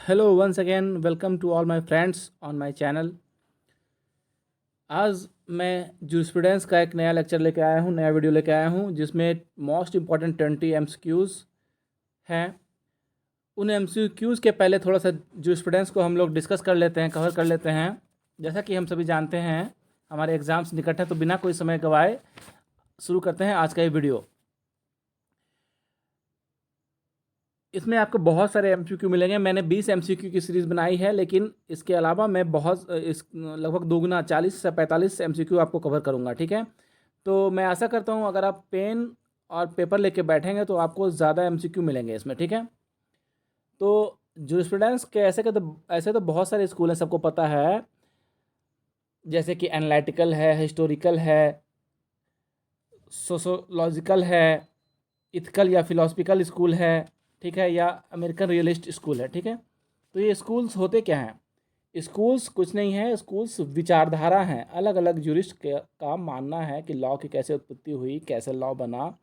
Hello once again welcome to all my friends on my channel. आज मैं jurisprudence का एक नया लेक्चर लेके आया हूँ, नया वीडियो लेके आया हूँ जिसमें मोस्ट इम्पॉर्टेंट 20 एमसीक्यूज़ हैं। उन एमसीक्यूज़ के पहले थोड़ा सा जूरिस्प्रूडेंस को हम लोग डिस्कस कर लेते हैं, कवर कर लेते हैं। जैसा कि हम सभी जानते हैं हमारे एग्ज़ाम्स निकट हैं, तो बिना कोई समय गवाए शुरू करते हैं आज का ये वीडियो। इसमें आपको बहुत सारे एमसीक्यू मिलेंगे। मैंने 20 एमसीक्यू की सीरीज़ बनाई है, लेकिन इसके अलावा मैं बहुत इस लगभग दोगुना 40 से 45 एमसीक्यू आपको कवर करूँगा, ठीक है। तो मैं आशा करता हूँ अगर आप पेन और पेपर लेके बैठेंगे तो आपको ज़्यादा एमसीक्यू मिलेंगे इसमें, ठीक है। तो जूरिस्प्रूडेंस के ऐसे तो बहुत सारे स्कूल हैं, सबको पता है। जैसे कि एनालिटिकल है, हिस्टोरिकल है, सोशोलॉजिकल है, इथिकल या फिलोसफिकल स्कूल है, ठीक है, या अमेरिकन रियलिस्ट स्कूल है, ठीक है। तो ये स्कूल्स होते क्या हैं? स्कूल्स कुछ नहीं है, स्कूल्स विचारधारा हैं। अलग अलग जूरिस्ट का मानना है कि लॉ की कैसे उत्पत्ति हुई, कैसे लॉ बना,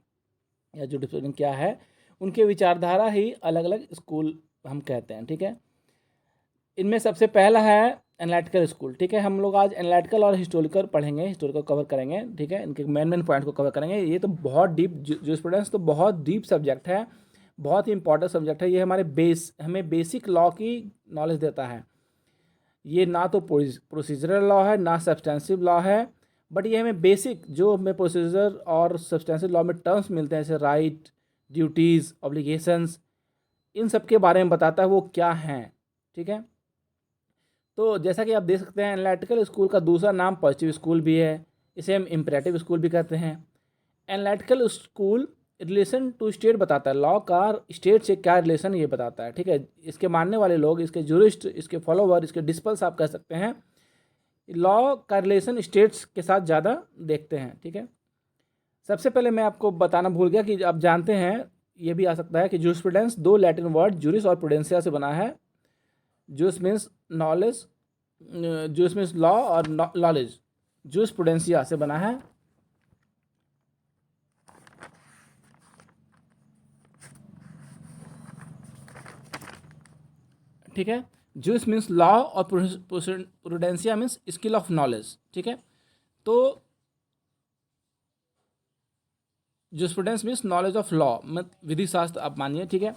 या जुडिशप्रूडेंस क्या है, उनके विचारधारा ही अलग अलग स्कूल हम कहते हैं, ठीक है। इनमें सबसे पहला है एनालिटिकल स्कूल, ठीक है। हम लोग आज एनालिटिकल और हिस्टोरिकल पढ़ेंगे, हिस्टोरिकल कवर करेंगे, ठीक है। इनके मेन पॉइंट को कवर करेंगे। ये तो बहुत डीप, जूरिस्प्रूडेंस तो बहुत डीप सब्जेक्ट है, बहुत ही इंपॉर्टेंट सब्जेक्ट है। ये हमें बेसिक लॉ की नॉलेज देता है। ये ना तो प्रोसीजरल लॉ है, ना सब्सटेंसिव लॉ है, बट ये हमें बेसिक जो हमें प्रोसीजर और सब्सटेंसिव लॉ में टर्म्स मिलते हैं, जैसे राइट, ड्यूटीज़, ऑब्लिगेशंस, इन सब के बारे में बताता है वो क्या हैं, ठीक है। तो जैसा कि आप देख सकते हैं, एनालिटिकल स्कूल का दूसरा नाम पॉजिटिव स्कूल भी है। इसे हम इम्परेटिव स्कूल भी कहते हैं। Analytical school relation to state बताता है, लॉ का स्टेट से क्या रिलेशन ये बताता है, ठीक है। इसके मानने वाले लोग, इसके जूरिस्ट, इसके फॉलोवर, इसके डिस्पल्स आप कह सकते हैं, लॉ का रिलेशन स्टेट्स के साथ ज़्यादा देखते हैं, ठीक है। सबसे पहले मैं आपको बताना भूल गया कि आप जानते हैं, ये भी आ सकता है कि जूरिस्प्रूडेंस दो लैटिन वर्ड जूरिस और प्रूडेंसिया से बना है। Juice means knowledge, juice means law, और नॉलेज जूरिस्प्रूडेंसिया से बना है। ठीक है। जूस मीन्स लॉ और प्रूडेंसिया मीन्स स्किल ऑफ नॉलेज, ठीक है। तो jurisprudence means knowledge of law, मत विधि शास्त्र आप मानिए, ठीक है।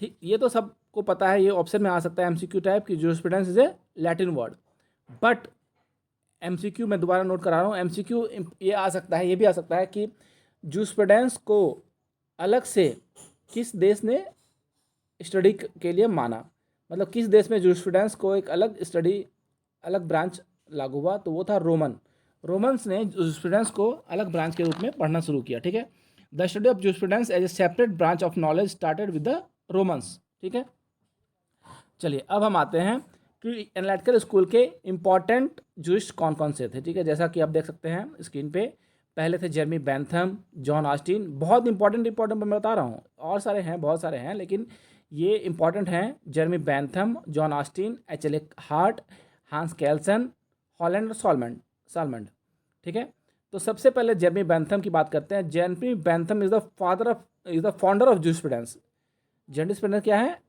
ठीक, ये तो सबको पता है, ये ऑप्शन में आ सकता है एमसीक्यू टाइप की jurisprudence is a Latin word. But MCQ मैं दोबारा नोट करा रहा हूँ, एमसीक्यू ये आ सकता है, ये भी आ सकता है कि जूरिस्प्रूडेंस को अलग से किस देश ने स्टडी के लिए माना, मतलब किस देश में जूरिस्प्रूडेंस को एक अलग स्टडी, अलग ब्रांच लागू हुआ, तो वो था रोमन्स ने जूरिस्प्रूडेंस को अलग ब्रांच के रूप में पढ़ना शुरू किया, ठीक है। The study of jurisprudence as a separate branch of knowledge started with the Romans, ठीक है। चलिए अब हम आते हैं कि एनालिटिकल स्कूल के इंपॉर्टेंट जूरिस्ट कौन कौन से थे, ठीक है। जैसा कि आप देख सकते हैं स्क्रीन पे, पहले थे जेरमी बेंथम, जॉन ऑस्टिन। बहुत इंपॉर्टेंट मैं बता रहा हूँ, और सारे हैं, बहुत सारे हैं, लेकिन ये इंपॉर्टेंट हैं। Jeremy Bentham, John Austin, H L Hart, Hans Kelsen, Holland और सालमंड, ठीक है। तो सबसे पहले जेरमी बेंथम की बात करते हैं। Jeremy Bentham is the founder of jurisprudence. Jurisprudence क्या है?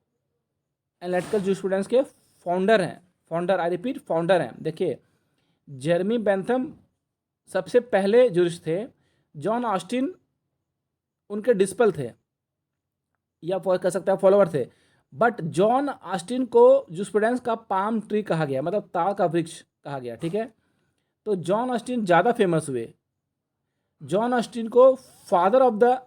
एनालिटिकल जूरिस्प्रूडेंस के फाउंडर हैं। फाउंडर, आई रिपीट, फाउंडर हैं। देखिए, जेरमी बेंथम सबसे पहले जूरिस्ट थे। जॉन ऑस्टिन उनके डिस्पल थे, या कह सकते हैं फॉलोवर थे। बट जॉन ऑस्टिन को जूरिस्प्रूडेंस का पाम ट्री कहा गया, मतलब ताड़ का वृक्ष कहा गया, ठीक है। तो जॉन ऑस्टिन ज़्यादा फेमस हुए। जॉन ऑस्टिन को father of the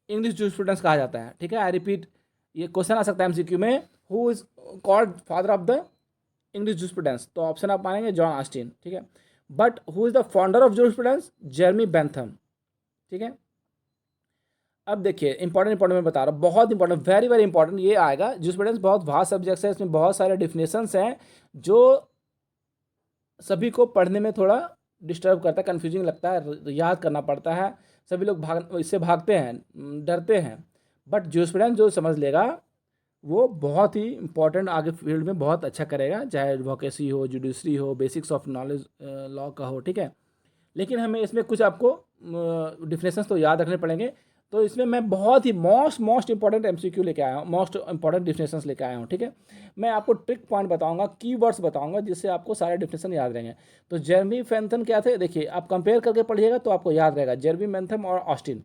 English jurisprudence कहा जाता है, ठीक है। आई रिपीट, ये क्वेश्चन आ सकता है एमसीक्यू में, who is called father of the English jurisprudence, तो ऑप्शन आप मानेंगे जॉन ऑस्टिन, ठीक है। But who is the founder of jurisprudence? Jeremy Bentham, ठीक है। अब देखिए, इंपॉर्टेंट मैं बता रहा हूँ, बहुत इंपॉर्टेंट, वेरी वेरी इंपॉर्टेंट ये आएगा। जूरिस्प्रूडेंस बहुत वास्ट सब्जेक्ट है, इसमें बहुत सारे डिफिनेशंस हैं जो सभी को पढ़ने में थोड़ा डिस्टर्ब करता है, कन्फ्यूजिंग लगता है, याद करना पड़ता है। सभी लोग इससे भागते हैं, डरते हैं। बट जूरिस्प्रूडेंस जो समझ लेगा वो बहुत ही इंपॉर्टेंट, आगे फील्ड में बहुत अच्छा करेगा, चाहे एडवोकेसी हो, जुडिशरी हो, बेसिक्स ऑफ नॉलेज लॉ का हो, ठीक है। लेकिन हमें इसमें कुछ आपको डिफिनेशंस तो याद रखने पड़ेंगे। तो इसमें मैं बहुत ही मोस्ट इंपॉर्टेंट एमसीक्यू लेके आया हूँ, मोस्ट इंपॉर्टेंट डिफिनेशंस लेके आया हूँ, ठीक है। मैं आपको ट्रिक पॉइंट बताऊंगा, कीवर्ड्स बताऊंगा, जिससे आपको सारे डिफिनेशन याद रहेंगे। तो जेरमी बेंथम क्या थे, देखिए आप कंपेयर करके पढ़िएगा तो आपको याद रहेगा, जेरमी बेंथम और Austin.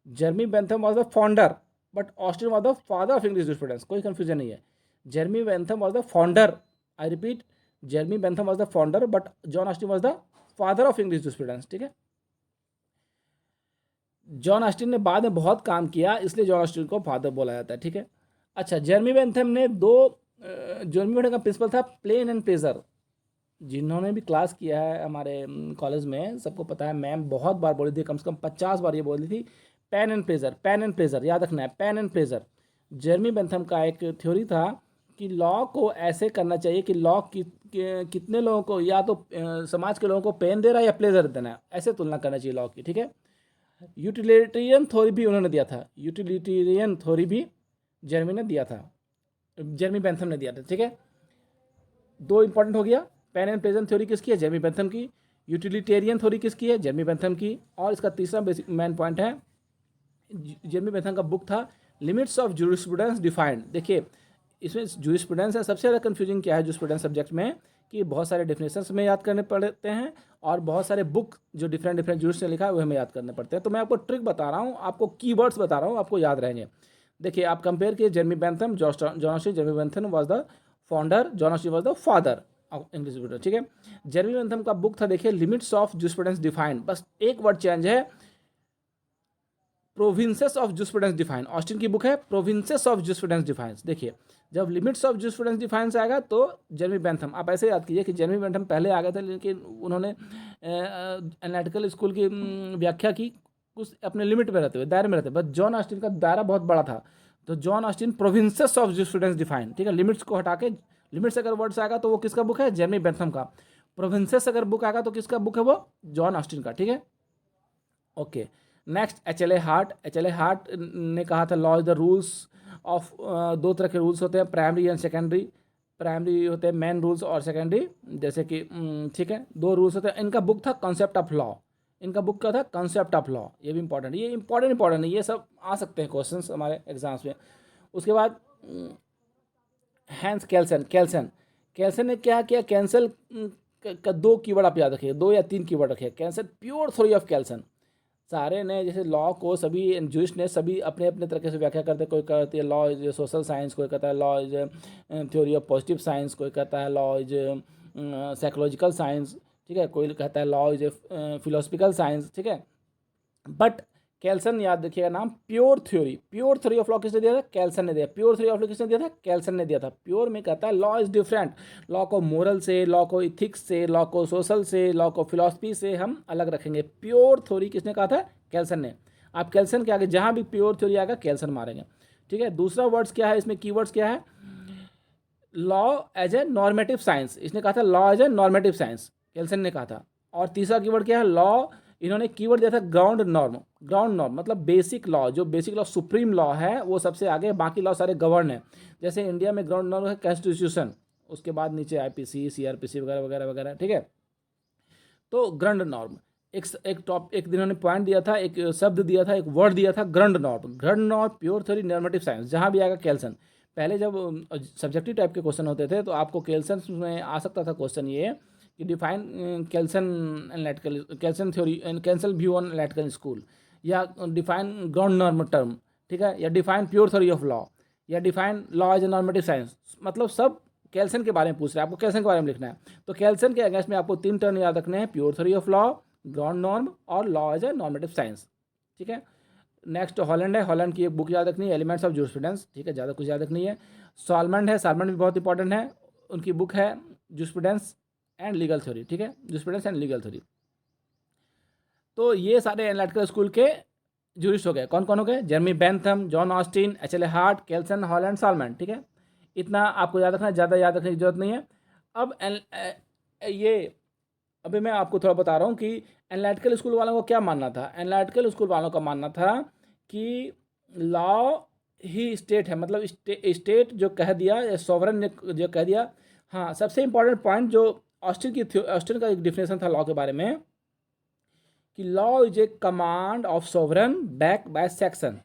Jeremy Bentham was the founder, but Austin was the father of English jurisprudence, कोई कंफ्यूजन नहीं है। Jeremy Bentham was the founder, I repeat, Jeremy Bentham was the founder, but John Austin was the father of English jurisprudence, ठीक है। John Austin ने बाद में बहुत काम किया, इसलिए जॉन ऑस्टिन को फादर बोला जाता है, ठीक है। अच्छा, जेरमी बेंथम ने जेरमी बेंथम का प्रिंसिपल था प्लेन एंड प्लेजर। जिन्होंने भी क्लास किया है हमारे कॉलेज में, सबको पता है, मैम बहुत बार बोली थी, कम से कम 50 बार ये बोली थी, पेन एंड प्लेजर, याद रखना है, pain and pleasure. Jeremy Bentham का एक थ्योरी था कि लॉ को ऐसे करना चाहिए कि लॉ कितने लोगों को, या तो समाज के लोगों को पेन दे रहा है या प्लेजर देना है, ऐसे तुलना करना चाहिए लॉ की, ठीक है। यूटिलिटेरियन थ्योरी भी उन्होंने दिया था, यूटिलिटेरियन थ्योरी भी जेरमी ने दिया था, जेरमी बेंथम ने दिया था, ठीक है। दो इंपॉर्टेंट हो गया, पेन एंड प्लेजर थ्योरी किसकी है, जेरमी बेंथम की। यूटिलिटेरियन थ्योरी किसकी है, जेरमी बेंथम की। और इसका तीसरा बेसिक मेन पॉइंट है, जेरमी बेंथम का बुक था लिमिट्स ऑफ जूरिस्प्रूडेंस डिफाइंड। देखिए इसमें जूरिस्प्रूडेंस है, सबसे ज़्यादा कंफ्यूजिंग क्या है जूरिस्प्रूडेंस सब्जेक्ट में, कि बहुत सारे डेफिनेशंस में याद करने पड़ते हैं, और बहुत सारे बुक जो डिफरेंट जूरिस्ट ने लिखा है वह हमें याद करने पड़ते हैं। तो मैं आपको ट्रिक बता रहा हूँ, आपको कीवर्ड्स बता रहा हूँ, आपको याद रहेंगे। देखिए आप कंपेयर किए, Jeremy Bentham, John Austin, Jeremy Bentham was the founder, John Austin was the father of English literature, ठीक है। जेरमी बेंथम का बुक था, देखिए, लिमिट्स ऑफ जूरिस्प्रूडेंस डिफाइंड, बस एक वर्ड चेंज है, provinces of jurisprudence define. Austin की book है प्रोविंसेस ऑफ जूरिस्प्रूडेंस डिफाइंस। देखिए जब लिमिट्स ऑफ जूरिस्प्रूडेंस डिफाइंस आएगा तो जेरमी बेंथम, आप ऐसे याद कीजिए कि जेरमी बेंथम पहले आ गए थे, लेकिन उन्होंने एनालिटिकल स्कूल की व्याख्या की कुछ अपने लिमिट में रहते हुए, दायरे में रहते हुए, बट जॉन ऑस्टिन का दायरा बहुत बड़ा था। तो John Austin provinces of jurisprudence define, ठीक है, लिमिट्स को हटा के, लिमिट्स अगर वर्ड्स आएगा तो वो किसका बुक है, जेरमी बेंथम का। प्रोविंसेस अगर बुक आएगा तो किसका बुक है, वो जॉन ऑस्टिन का, ठीक है। Okay, next H L A heart ने कहा था law is the rules of, दो तरह के रूल्स होते हैं, प्राइमरी एंड सेकेंडरी। प्राइमरी होते हैं मेन रूल्स, और सेकेंडरी जैसे कि, ठीक है, दो रूल्स होते हैं। इनका बुक था कॉन्सेप्ट ऑफ लॉ, इनका बुक क्या था, कॉन्सेप्ट ऑफ लॉ। ये भी इंपॉर्टेंट, ये इंपॉर्टेंट है, ये सब आ सकते हैं क्वेश्चंस हमारे एग्जाम्स में। उसके बाद हैंस कैल्सन ने क्या किया, कैंसल का दो कीवर्ड आप याद रखिए, दो या तीन कीवर्ड रखिए, cancel pure theory of Kelsen. सारे ने जैसे लॉ को सभी जूरिस्ट ने सभी अपने अपने तरीके से व्याख्या करते हैं, कोई कहती है लॉ इज सोशल साइंस, कोई कहता है law is theory of positive science, कोई कहता है लॉ इज साइकोलॉजिकल साइंस, ठीक है, कोई कहता है लॉ इज फिलोसफिकल साइंस, ठीक है। बट कैल्सन, याद रखिएगा नाम, प्योर थ्योरी ऑफ लॉ किसने दिया था, कैल्सन ने दिया। प्योर थ्योरी ऑफ लॉ किसने दिया था, कैल्सन ने दिया था। प्योर में कहता है लॉ इज डिफरेंट, लॉ को मोरल से, लॉ को इथिक्स से, लॉ को सोशल से, लॉ को फिलॉसफी से हम अलग रखेंगे। प्योर थ्योरी किसने कहा था, कैल्सन ने। आप कैल्सन के आगे जहाँ भी प्योर थ्योरी आएगा कैल्सन मारेंगे, ठीक है। दूसरा वर्ड्स क्या है इसमें, कीवर्ड्स क्या है, law as a normative science, इसने कहा था law as a normative science, Kelsen ने कहा था। और तीसरा कीवर्ड क्या है, लॉ, इन्होंने कीवर्ड दिया था ग्राउंड नॉर्म मतलब बेसिक लॉ, जो बेसिक लॉ सुप्रीम लॉ है वो सबसे आगे, बाकी लॉ सारे गवर्न है। जैसे इंडिया में ग्राउंड नॉर्म है कॉन्स्टिट्यूशन, उसके बाद नीचे आईपीसी, सीआरपीसी वगैरह वगैरह वगैरह, ठीक है। तो ग्राउंड नॉर्म, एक दिन उन्होंने पॉइंट दिया था, एक शब्द दिया था, एक वर्ड दिया था, ground norm pure theory normative science, जहाँ भी आएगा कैल्सन। पहले जब सब्जेक्टिव टाइप के क्वेश्चन होते थे तो आपको कैल्सन में आ सकता था क्वेश्चन ये कि define Kelsen theory and Kelsen view on analytical school, या डिफाइन ग्राउंड नॉर्म टर्म, ठीक है, या define pure theory of law, या define law as a normative science, मतलब सब कैल्सन के बारे में पूछ रहे हैं, आपको कैल्सन के बारे में लिखना है। तो कैल्सन के अगेंस्ट में आपको तीन टर्म याद रखने हैं, pure theory of law, ground norm और law as a normative science, ठीक है। नेक्स्ट हॉलैंड है, हॉलैंड की एक बुक याद रखनी है, एलिमेंट्स ऑफ जूरिस्प्रूडेंस, ठीक है, ज़्यादा कुछ याद रखनी है। सॉलमंड है, सॉलमंड भी बहुत इंपॉर्टेंट है, उनकी बुक है जूरिस्प्रूडेंस एंड लीगल थ्योरी, ठीक है, जूरिस्प्रूडेंस एंड लीगल थ्योरी। तो ये सारे एनालिटिकल स्कूल के जूरिस्ट हो गए, कौन कौन हो गए, Jeremy Bentham, John Austin, H L A. Hart, Kelsen, Holland, Salmond, ठीक है। इतना आपको याद रखना है, ज़्यादा याद रखने की जरूरत नहीं है। अब ये अभी मैं आपको थोड़ा बता रहा हूँ कि एनालिटिकल स्कूल वालों को क्या मानना था। एनालिटिकल स्कूल वालों का मानना था कि लॉ ही स्टेट है, मतलब स्टेट जो कह दिया, या सॉवरन ने जो कह दिया। हाँ, सबसे इंपॉर्टेंट पॉइंट जो ऑस्टिन का एक डिफिनेशन था लॉ के बारे में, कि law is a command of sovereign back by section.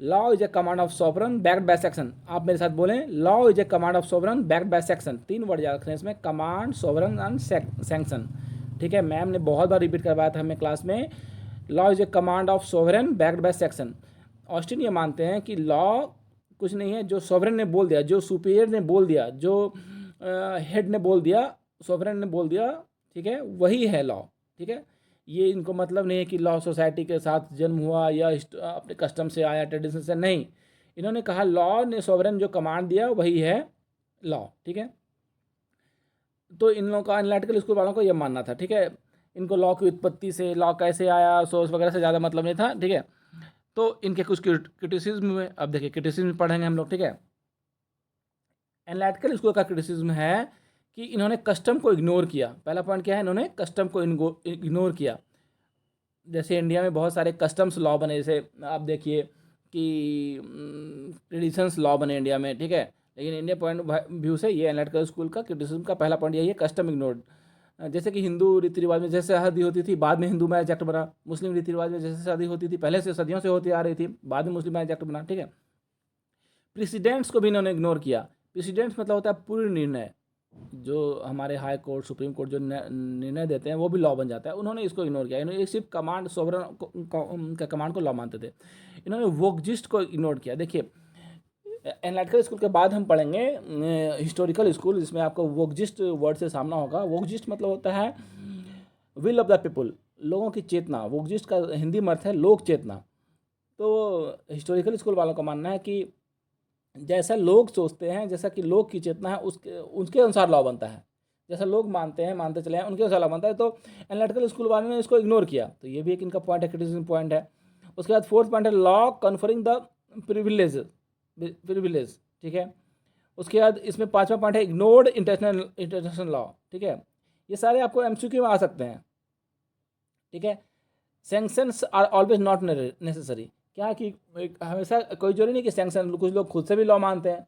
Law is a command of sovereign backed by section. आप मेरे साथ बोलें, law is a command of sovereign backed by section. 3 word याद रखने इसमें, कमांड, सोवरन एंड सैंक्शन। ठीक है, ma'am ने बहुत बार रिपीट करवाया था हमें क्लास में, law is a command of sovereign backed by section. Austin ये मानते हैं कि लॉ कुछ नहीं है, जो सोवरन ने बोल दिया, जो सुपीरियर ने बोल दिया, जो हेड ने बोल दिया, सोवरन ने बोल दिया, ठीक है, वही है लॉ। ठीक है, ये इनको मतलब नहीं है कि लॉ सोसाइटी के साथ जन्म हुआ या अपने कस्टम से आया, ट्रेडिशन से, नहीं। इन्होंने कहा लॉ ने सोवरन जो कमांड दिया वही है लॉ। ठीक है, तो इन लोगों का एनालिटिकल स्कूल वालों को ये मानना था। ठीक है, इनको लॉ की उत्पत्ति से, लॉ कैसे आया, सोर्स वगैरह से ज़्यादा मतलब नहीं था। ठीक है, तो इनके कुछ क्रिटिसिज्म हुए। अब देखिए क्रिटिसिज्म पढ़ेंगे हम लोग। ठीक है, एनालिटिकल स्कूल का क्रिटिसिज्म है कि इन्होंने कस्टम को इग्नोर किया। पहला पॉइंट क्या है, इन्होंने कस्टम को इग्नोर किया। जैसे इंडिया में बहुत सारे कस्टम्स लॉ बने, जैसे आप देखिए कि ट्रेडिशंस लॉ बने इंडिया में। ठीक है, लेकिन इंडिया पॉइंट व्यू से ये एनालिटिकल स्कूल का क्रिटिसिज्म का पहला पॉइंट यही है, कस्टम इग्नोर्ड। जैसे कि हिंदू रीति रिवाज में जैसे शादी होती थी, बाद में हिंदू मैरिज एक्ट बना। मुस्लिम रीति रिवाज में जैसे शादी होती थी, पहले से सदियों से होती आ रही थी, बाद में मुस्लिम मैरिज एक्ट बना। ठीक है, प्रेसिडेंट्स को भी इन्होंने इग्नोर किया। प्रेसिडेंट्स मतलब होता है पूर्ण निर्णय, जो हमारे हाई कोर्ट, सुप्रीम कोर्ट जो निर्णय देते हैं वो भी लॉ बन जाता है। उन्होंने इसको इग्नोर किया। इन्होंने सिर्फ कमांड, सोवरन का कमांड को लॉ मानते थे। इन्होंने वोकजिस्ट को इग्नोर किया। देखिए एनालिटिकल स्कूल के बाद हम पढ़ेंगे हिस्टोरिकल स्कूल, जिसमें आपको वोकजिस्ट वर्ड से सामना होगा। वोकजिस्ट मतलब होता है विल ऑफ द पीपल, लोगों की चेतना। वोकजिस्ट का हिंदी अर्थ है लोक चेतना। तो हिस्टोरिकल स्कूल वालों का मानना है कि जैसा लोग सोचते हैं, जैसा कि लोग की चेतना है, उसके अनुसार लॉ बनता है। जैसा लोग मानते हैं, मानते चले हैं, उनके अनुसार लॉ बनता है। तो एनालिटिकल स्कूल वालों ने इसको इग्नोर किया, तो ये भी एक इनका पॉइंट है, क्रिटिसिज्म पॉइंट है। उसके बाद फोर्थ पॉइंट है लॉ कन्फरिंग द प्रिविलेज। ठीक है, उसके बाद इसमें पांचवा पॉइंट है इग्नोर्ड इंटरनेशनल लॉ। ठीक है, ये सारे आपको एमसीक्यू में आ सकते हैं। ठीक है, sanctions are always not necessary. क्या कि हमेशा कोई जरूरी नहीं कि सैंक्शन, कुछ लोग खुद से भी लॉ मानते हैं।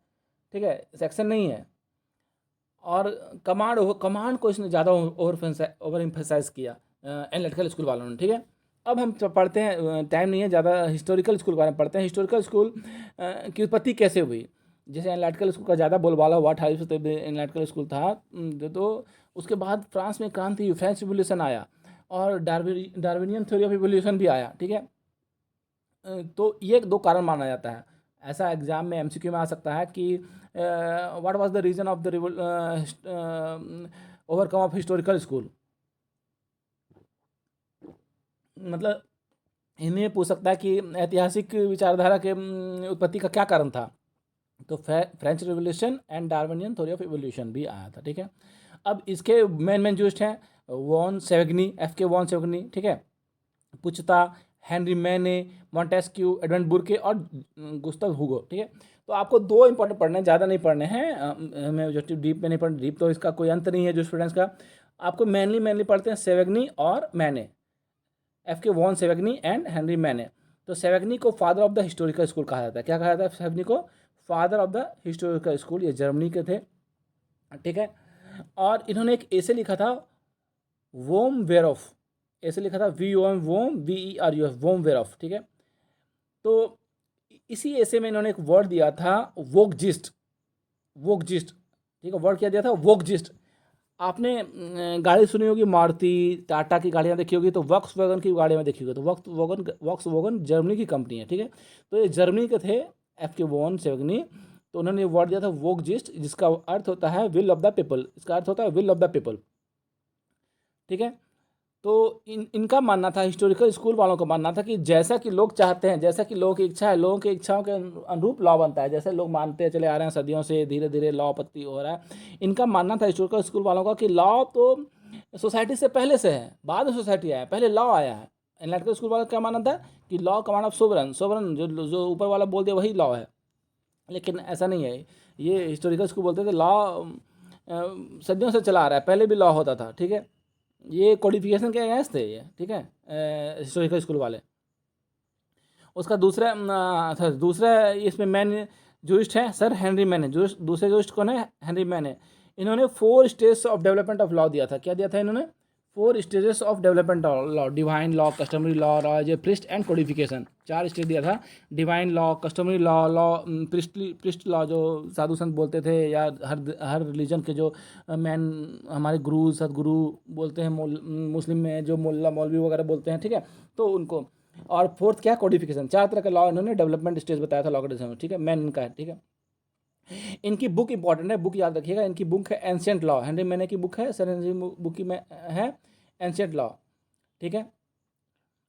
ठीक है, सैंक्शन नहीं है। और कमांड को इसने ज़्यादा ओवर एम्फेसाइज किया एनालिटिकल स्कूल वालों ने। ठीक है, अब हम पढ़ते हैं, टाइम नहीं है ज़्यादा, हिस्टोरिकल स्कूल के बारे में पढ़ते हैं। हिस्टोरिकल स्कूल की उत्पत्ति कैसे हुई। जैसे एनालिटिकल स्कूल का ज़्यादा बोलबाला हुआ, 1800 में एनालिटिकल स्कूल था। तो उसके बाद फ्रांस में क्रांति, फ्रेंच रिवोल्यूशन आया, और डार्विनियन थ्योरी ऑफ इवोल्यूशन भी आया। ठीक है, तो ये 2 कारण माना जाता है। ऐसा एग्जाम में एमसीक्यू में आ सकता है कि what was the reason of the overcome of historical school. मतलब इन्हें पूछ सकता है कि ऐतिहासिक विचारधारा के उत्पत्ति का क्या कारण था। तो French revolution and Darwinian theory of evolution भी आया था। ठीक है, अब इसके मेन जूस्ट हैं वॉन सेवग्नी, F.K. वॉन सेवग्नी। ठीक है, पुचता, हेनरी मैने, मॉन्टेस्क्यू, एडमंड बुर्के और गुस्ताव हुगो। ठीक है, तो आपको 2 इंपॉर्टेंट पढ़ने हैं, ज़्यादा नहीं पढ़ने हैं। हमें जो डीप में नहीं पढ़ना, डीप तो इसका कोई अंत नहीं है जो स्टूडेंट्स का। आपको मेनली पढ़ते हैं सेवग्नी और मैने, F.K. वॉन सेवग्नी एंड हेनरी मैने। तो सेवग्नी को father of the historical school कहा जाता है। क्या कहा जाता है सेवग्नी को? Father of the historical school. ये जर्मनी के थे। ठीक है, और इन्होंने एक ऐसे लिखा था वोम वेरऑफ, ऐसे लिखा था VOM वोम वेरऑफ। ठीक है, तो इसी ऐसे में इन्होंने एक वर्ड दिया था वोकजिस्ट। ठीक है, वर्ड क्या दिया था? वोकजिस्ट। आपने गाड़ी सुनी होगी, मारुति, टाटा की गाड़ियाँ देखी होगी, तो वॉक्सवैगन की गाड़ियाँ देखी होगी। तो वॉक्सवैगन जर्मनी की कंपनी है। ठीक है, तो ये जर्मनी के थे, F.K. वॉन सेवग्नी। तो उन्होंने वर्ड दिया था वोकजिस्ट, जिसका अर्थ होता है विल ऑफ द पीपल। इसका अर्थ होता है विल ऑफ द पीपल। ठीक है, तो इनका मानना था, हिस्टोरिकल स्कूल वालों का मानना था कि जैसा कि लोग चाहते हैं, जैसा कि लोगों की इच्छा है, लोगों की इच्छाओं के अनुरूप लॉ बनता है। जैसे लोग मानते चले आ रहे हैं सदियों से, धीरे धीरे लॉ उत्पत्ति हो रहा है। इनका मानना था हिस्टोरिकल स्कूल वालों का कि लॉ तो सोसाइटी से पहले से है, बाद में सोसाइटी आया, पहले लॉ आया है। एनालिटिकल स्कूल वालों का क्या मानना था कि लॉ कमांड ऑफ सोवरन, जो ऊपर वाला बोल दिया वही लॉ है। लेकिन ऐसा नहीं है। ये हिस्टोरिकल स्कूल बोलते थे लॉ सदियों से चला आ रहा है, पहले भी लॉ होता था। ठीक है, ये कोडिफिकेशन के अगेंस्ट थे ये। ठीक है, हिस्टोरिकल स्कूल वाले। उसका दूसरा इसमें मेन जूरिस्ट हैं सर हेनरी मैने। दूसरे जूरिस्ट कौन है? हेनरी मैने। इन्होंने 4 stage of development of law दिया था। क्या दिया था इन्होंने? 4 stages of development law, divine law, customary law, raw J priest and codification, 4 stage दिया था। Divine law, customary law, priest law जो साधु संत बोलते थे, या हर रिलीजन के जो मैन हमारे गुरु सदगुरु बोलते हैं, मुस्लिम में जो मुल्ला मौलवी वगैरह बोलते हैं, ठीक है, तो उनको। और फोर्थ क्या, कोडिफिकेशन। 4 तरह का लॉ इन्होंने डेवलपमेंट स्टेज बताया था लॉ का डिजाइन, ठीक है, मैन इनका है, ठीक है। इनकी बुक इंपॉर्टेंट है, बुक याद रखिएगा। इनकी बुक है एंशियंट लॉ, हेनरी मैने की बुक है, सर हेनरी बुक की में है एंशियंट लॉ, ठीक है।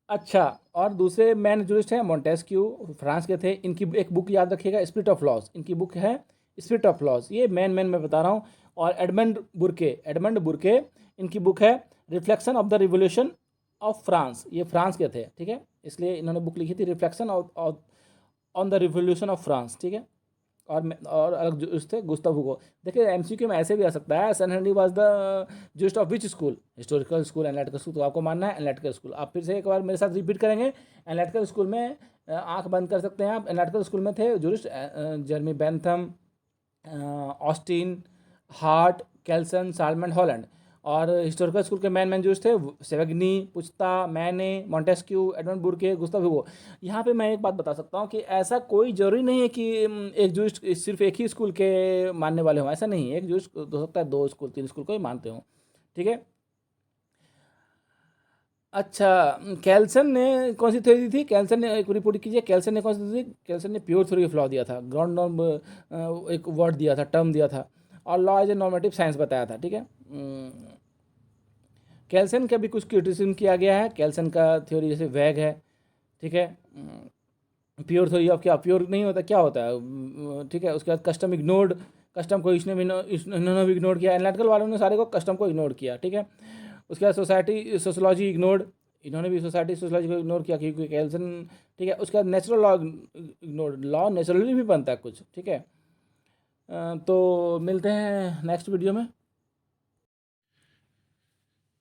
अच्छा, और दूसरे मैन जूरिस्ट हैं मोंटेस्क्यू, फ्रांस के थे। इनकी एक बुक याद रखिएगा, स्पिरिट ऑफ लॉज, इनकी बुक है स्पिरिट ऑफ लॉज, ये मैन मैं बता रहा हूँ। और एडमंड बुर्के इनकी बुक है reflection of the revolution of France, ये फ्रांस के थे, ठीक है, इसलिए इन्होंने बुक लिखी थी reflection on the revolution of France, ठीक है। और अलग जूरिस्ट थे गुस्ताव हुगो। देखिए एमसीक्यू में ऐसे भी आ सकता है, sir Henry was the jurist of which school, historical school, analytical school, तो आपको मानना है एनालिटिकल स्कूल। आप फिर से एक बार मेरे साथ रिपीट करेंगे। एनालिटिकल स्कूल में आंख बंद कर सकते हैं आप, एनालिटिकल स्कूल में थे jurist Jeremy Bentham, Austin, Hart, Kelsen, Salmond, Holland. और हिस्टोरिकल स्कूल के मैन जूरिस्ट थे Savigny, Puchta, Maine, Montesquieu, Edmund Burke, Gustav Hugo. यहाँ पे मैं एक बात बता सकता हूँ कि ऐसा कोई जरूरी नहीं है कि एक जूरिस्ट सिर्फ एक ही स्कूल के मानने वाले हों, ऐसा नहीं है। एक जूरिस्ट हो सकता है 2 स्कूल 3 स्कूल को ही मानते हों, ठीक है। अच्छा, कैल्सन ने कौन सी थ्योरी दी थी? कैल्सन ने एक रिपोर्ट कीजिए, कैल्सन ने कौन सी दी थी? कैल्सन ने प्योर थ्योरी ऑफ लॉ दिया था, ग्राउंड नॉर्म एक वर्ड दिया था, टर्म दिया था, और law as a normative science बताया था, ठीक है। कैल्सन का भी कुछ क्रिटिसिज्म किया गया है, कैल्सन का थ्योरी जैसे वैग है, ठीक है। प्योर थ्योरी ऑफ क्या, प्योर नहीं होता, क्या होता है, ठीक है। उसके बाद कस्टम इग्नोर्ड, कस्टम को इन्होंने भी इग्नोर किया, एनालिटिकल वालों ने सारे को कस्टम को इग्नोर किया, ठीक है। उसके बाद सोसाइटी सोशोलॉजी इग्नोर्ड, इन्होंने भी सोसाइटी को इग्नोर किया क्योंकि कैल्सन, ठीक है। उसके बाद natural law ignored, law naturally भी बनता है कुछ, ठीक है। तो मिलते हैं नेक्स्ट वीडियो में।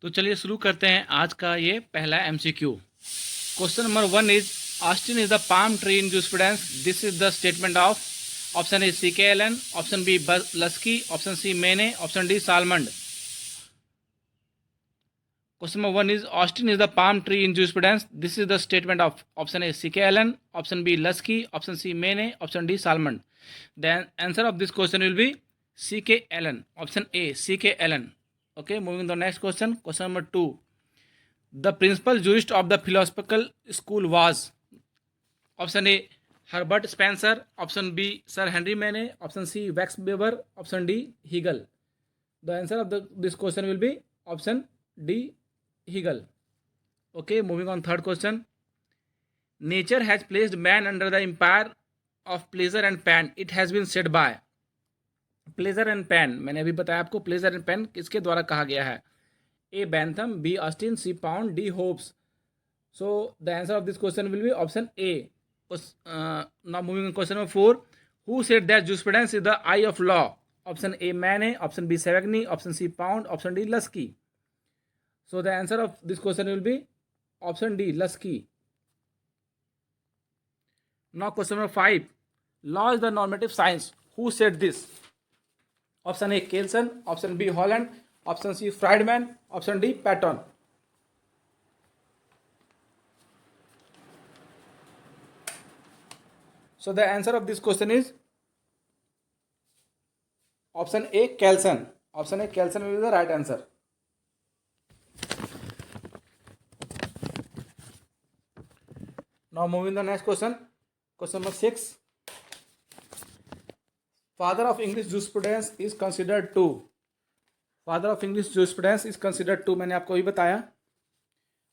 तो चलिए शुरू करते हैं आज का ये पहला MCQ. Question number 1 is Austin is the palm tree in jurisprudence, this is the statement of, option A CK Allen, option B Laski, option C Maine, option D Salmond. Question number 1 is Austin is the palm tree in jurisprudence. This is the statement of option A C.K. Allen, option B Lusky, option C Maine, option D Salmond. The answer of this question will be C.K. Allen. Option A C.K. Allen. Okay, moving to the next question. Question number 2. The principal jurist of the philosophical school was option A Herbert Spencer, option B Sir Henry Maine, option C Max Weber, option D Hegel. The answer of this question will be option D Hegel. Okay, moving on third question. Nature has placed man under the empire of pleasure and pain. It has been said by. Pleasure and pain, मैंने अभी बताया आपको pleasure and pen किसके द्वारा कहा गया है? A Bentham, B Austin, C Pound, D Hobbes. So the answer of this question will be option A. Now moving on question number 4. Who said that jurisprudence is the eye of law? Option A Maine, option B Savigny, option C Pound, option D Laski. So the answer of this question will be option D, Lusky. Now question number 5. Law is the normative science. Who said this? Option A, Kelsen, option B, Holland, option C, Friedman, option D, Patton. So the answer of this question is option A, Kelsen. Option A, Kelsen will be the right answer. Now moving to the next question. Question number 6. Father of English jurisprudence is considered to. Father of English jurisprudence is considered to, मैंने आपको अभी बताया।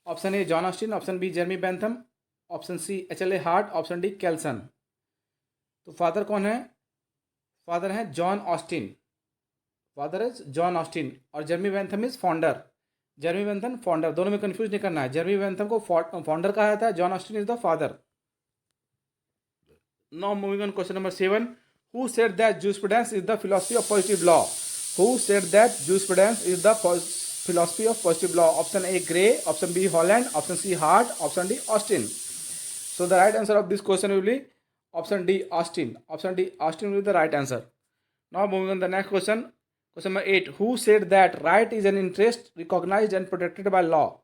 Option A John Austin, option B Jeremy Bentham, option C H L A. Hart, option D Kelsen. तो father कौन है? Father है John Austin. Father is John Austin और Jeremy Bentham is founder. Jeremy Bentham founder, दोनों में कंफ्यूज नहीं करना है। जेरमी बेंथम को फाउंडर कहा जाता है, John Austin is the father. Now moving on question number 7. Who said that jurisprudence is the philosophy of positive law? Who said that jurisprudence is the philosophy of positive law? Option A Gray, option B Holland, option C Hart, option D Austin. So the right answer of this question will be option D Austin. Option D Austin will be the right answer. Now moving on the next question. Question number 8. Who said that right is an interest recognized and protected by law?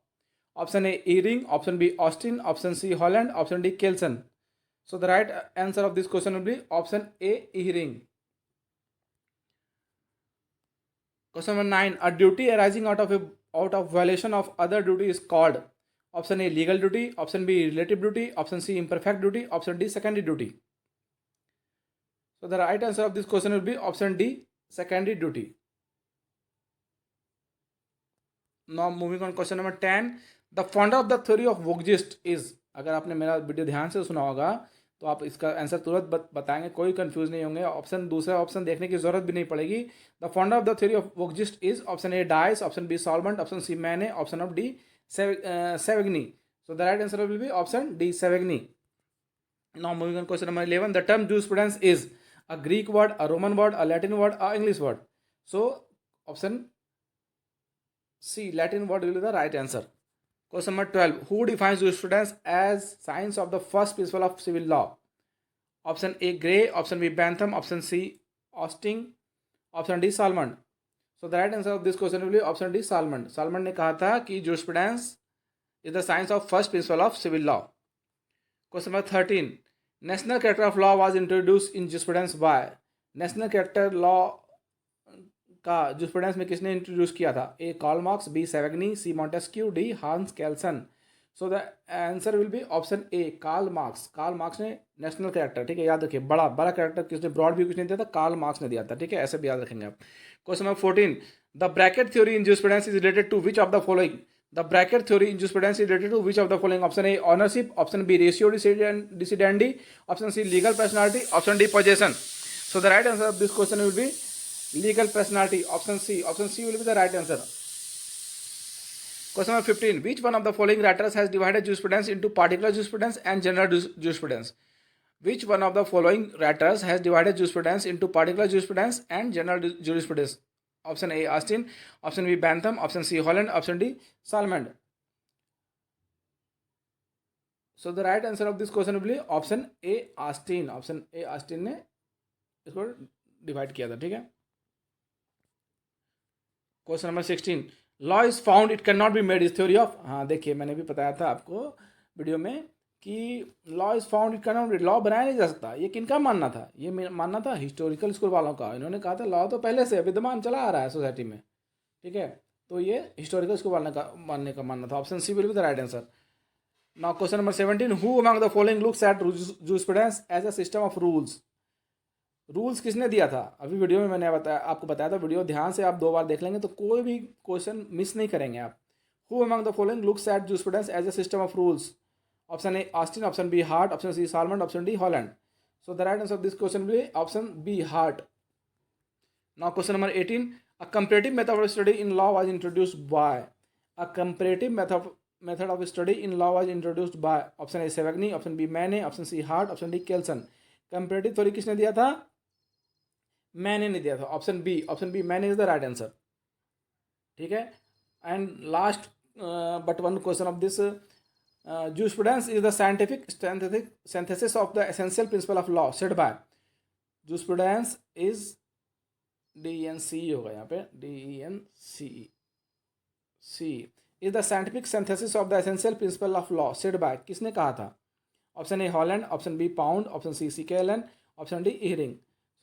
Option A, Eyring. Option B, Austin. Option C, Holland. Option D, Kelsen. So the right answer of this question will be option A, Eyring. Question number 9. A duty arising out of violation of other duty is called option A, legal duty. Option B, relative duty. Option C, imperfect duty. Option D, secondary duty. So the right answer of this question will be option D, secondary duty. Now moving on, question number 10. The founder of the theory of Vogt is, अगर आपने मेरा video ध्यान से सुना होगा तो आप इसका आंसर तुरंत बताएंगे, कोई कंफ्यूज नहीं होंगे, ऑप्शन दूसरा ऑप्शन देखने की जरूरत भी नहीं पड़ेगी. The founder of the theory of volksgeist is option A Dicey, option B Salmond, option C Maine, option of D Savigny. So the right answer will be option D Savigny. Now moving on, question number 11. The term jurisprudence is a Greek word, a Roman word, a Latin word, a English word. So option C, Latin word will be the right answer. Question number 12. Who defines jurisprudence as science of the first principle of civil law? Option A, Gray. Option B, Bentham. Option C, Austin. Option D, Salmond. So the right answer of this question will be option D, Salmond. Salmond ने कहा था कि jurisprudence is the science of first principle of civil law. Question number 13. National character of law was introduced in jurisprudence by. National character law का jurisprudence में किसने introduce किया था? A, Karl Marx. B, Savigny. C, Montesquieu. D, Hans Kelsen. So the answer will be option A, Karl Marx. Karl Marx ने national character, ठीक है, याद रखिए, बड़ा बड़ा कैरेक्टर किसने, ब्रॉड व्यू किसने दिया था? कार्ल मार्क्स ने दिया था, ठीक है, ऐसे भी याद रखेंगे आप. Question number 14. The bracket theory in jurisprudence is related to which of the following? The bracket theory in jurisprudence is related to which of the following? Option A, ownership. Option B, ratio decidendi. Option C, legal personality. Option D, possession. So the right answer of this question will be legal personality. Option C. Option C will be the right answer. Question number 15. Which one of the following writers has divided jurisprudence into particular jurisprudence and general jurisprudence? Which one of the following writers has divided jurisprudence into particular jurisprudence and general jurisprudence? Option A, Austin. Option B, Bentham. Option C, Holland. Option D, Salmond. So the right answer of this question will be option A, Austin. Option A, Austin ने इसको divide किया था, ठीक है. Question number 16. Law is found it can not be made is theory of. हाँ देखिए, मैंने भी बताया था आपको वीडियो में कि law is found it can not be, law बनाया नहीं जा सकता. ये किनका मानना था? ये मानना था हिस्टोरिकल स्कूल वालों का. इन्होंने कहा था लॉ तो पहले से विद्यमान चला आ रहा है सोसाइटी में, ठीक है, तो ये हिस्टोरिकल स्कूल मानने का मानना था. Option C will be the right answer. Now question number 17. Who among the following looks at jurisprudence as a system of rules? Rules किसने दिया था? अभी वीडियो में मैंने आपको बताया था, वीडियो ध्यान से आप 2 बार देख लेंगे तो कोई भी क्वेश्चन मिस नहीं करेंगे आप. Who among the following looks at jurisprudence as a system of rules? Option A, Austin. Option B, Hart. Option C, Salmond. Option D, Holland. So the right answer of this question will be option B, Hart. Now question number 18. A comparative method of study in law was introduced by. A comparative method of study in law was introduced by. Option A, Savigny. Option B, मैने. Option C, Hart. Option D, Kelsen. Comparative theory किसने दिया था? मैंने नहीं दिया था. Option B मैंने is the right answer, ठीक है. And last but one question of this, jurisprudence is the scientific synthesis of the essential principle of law said by. jurisprudence is DENCE होगा यहाँ पे, DENCE is the scientific synthesis of the essential principle of law said by. किसने कहा था? Option A, Holland. Option B, Pound. Option C, CK Allen. Option D, Ihering.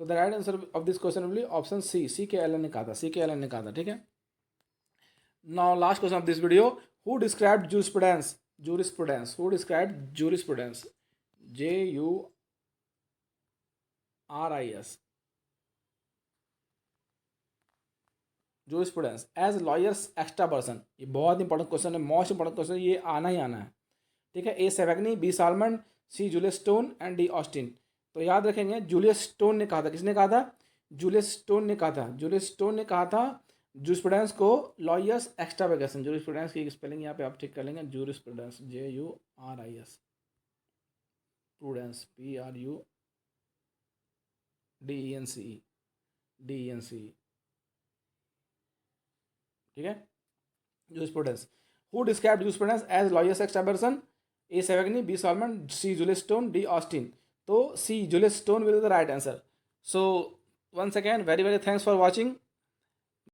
So the right answer of this question will be option C, CK Allen ने कहा था. CK Allen ने कहा था, ठीक है. Now last question of this video. Who described jurisprudence? Who described jurisprudence? JURIS. jurisprudence as lawyers extra person. ये बहुत इंपॉर्टेंट क्वेश्चन है, मोस्ट इंपॉर्टेंट क्वेश्चन, ये आना ही आना है, ठीक है. A, Savigny. B, Salmond. C, Julius Stone. And D, Austin. तो याद रखेंगे, जूलियस स्टोन ने कहा था. किसने कहा था? जूलियस स्टोन ने कहा था. जूलियस स्टोन ने कहा था jurisprudence को लॉयर्स एक्स्ट्रावेगेशन. jurisprudence की स्पेलिंग यहाँ पे आप ठीक कर लेंगे. jurisprudence, JURIS. prudence, PRUDENCE. ठीक है. jurisprudence. Who described jurisprudence as lawyers extraversion? A, Savagny. B, Solomon. C, Julius Stone. D, Austin. तो C, Julius Stone will be the right answer. So once again, very thanks for watching.